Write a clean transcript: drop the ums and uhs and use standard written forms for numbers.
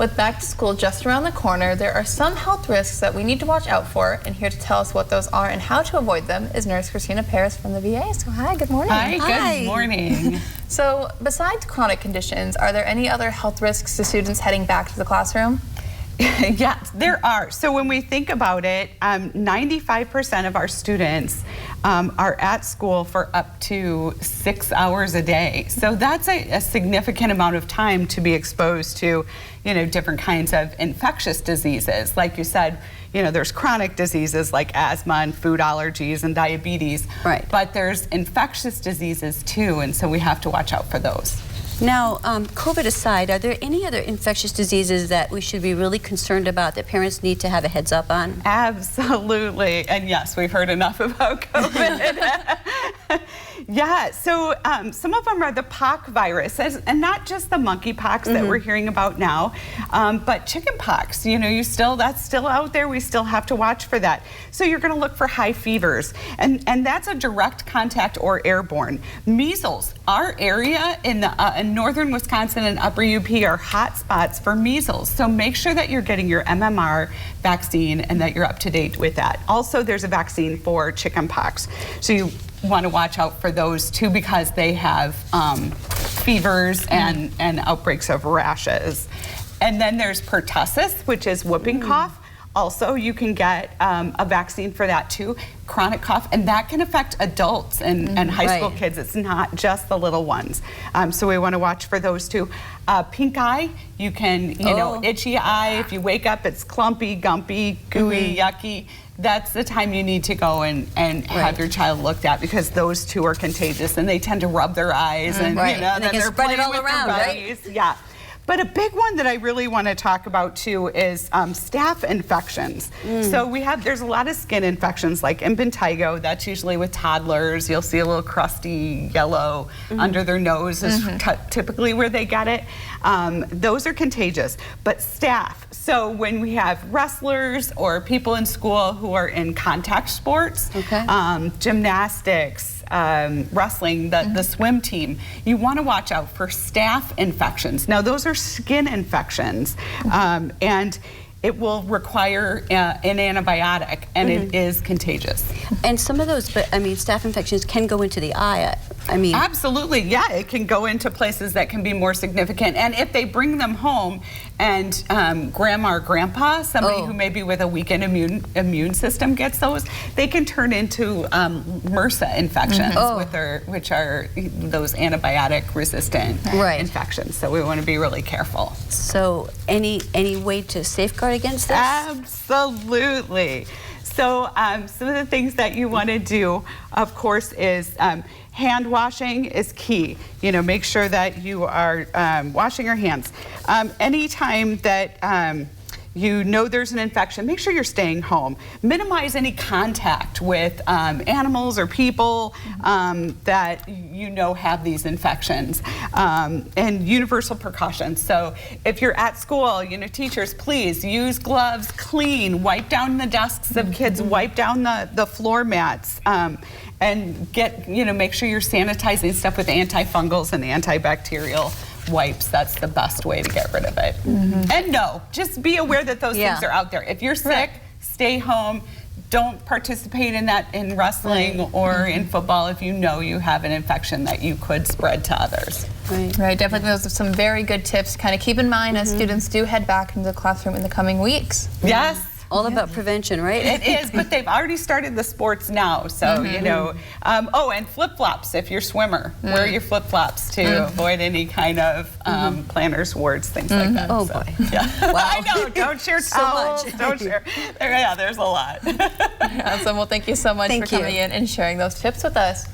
With back to school just around the corner, there are some health risks that we need to watch out for, and here to tell us what those are and how to avoid them is Nurse Christina Paris from the VA. So hi, good morning. Hi, good morning. So besides chronic conditions, are there any other health risks to students heading back to the classroom? Yes, there are. So when we think about it, 95% of our students are at school for up to 6 hours a day. So that's a significant amount of time to be exposed to, different kinds of infectious diseases. Like you said, there's chronic diseases like asthma and food allergies and diabetes. Right. But there's infectious diseases too, and so we have to watch out for those. Now, COVID aside, are there any other infectious diseases that we should be really concerned about that parents need to have a heads up on? Absolutely. And yes, we've heard enough about COVID. Yeah, so some of them are the pox virus, and not just the monkeypox that we're hearing about now, but chickenpox. That's still out there. We still have to watch for that. So you're going to look for high fevers, and that's a direct contact or airborne. Measles, our area in northern Wisconsin and upper UP are hot spots for measles. So make sure that you're getting your MMR vaccine and that you're up to date with that. Also, there's a vaccine for chickenpox. So you want to watch out for those too, because they have fevers and outbreaks of rashes. And then there's pertussis, which is whooping cough. Also, you can get a vaccine for that too, chronic cough, and that can affect adults and high school kids. It's not just the little ones. So we want to watch for those too. Pink eye, you can, itchy eye. If you wake up, it's clumpy, gumpy, gooey, yucky. That's the time you need to go and have your child looked at, because those two are contagious and they tend to rub their eyes and and then they they're spread it playing all with around, their right? buddies. Yeah. But a big one that I really want to talk about too is staph infections. So there's a lot of skin infections like impetigo. That's usually with toddlers. You'll see a little crusty yellow under their nose is typically where they get it. Those are contagious. But staph, so when we have wrestlers or people in school who are in contact sports, gymnastics, wrestling, the swim team, you want to watch out for staph infections. Now those are skin infections, and it will require an antibiotic, and it is contagious. And some of those, staph infections can go into the eye. Absolutely, yeah, it can go into places that can be more significant. And if they bring them home and grandma or grandpa, somebody who maybe with a weakened immune system gets those, they can turn into MRSA infections, which are those antibiotic resistant infections. So we want to be really careful. So any way to safeguard against this? Absolutely. So some of the things that you want to do, of course, is hand washing is key. Make sure that you are washing your hands. Anytime that there's an infection, make sure you're staying home. Minimize any contact with animals or people that have these infections. And universal precautions. So if you're at school, teachers, please use gloves, clean, wipe down the desks of kids, wipe down the floor mats. And make sure you're sanitizing stuff with antifungals and antibacterial wipes. That's the best way to get rid of it. And just be aware that those things are out there. If you're sick, stay home. Don't participate in wrestling or in football if you know you have an infection that you could spread to others. Right, definitely those are some very good tips to kind of keep in mind as students do head back into the classroom in the coming weeks. Yes. All about prevention, right? It is, but they've already started the sports now, so and flip-flops if you're a swimmer. Wear your flip-flops to avoid any kind of planners, warts, things like that. Oh so, boy. Yeah. Wow. I know, don't share towels, don't share. There's a lot. Awesome, well thank you so much for coming in and sharing those tips with us.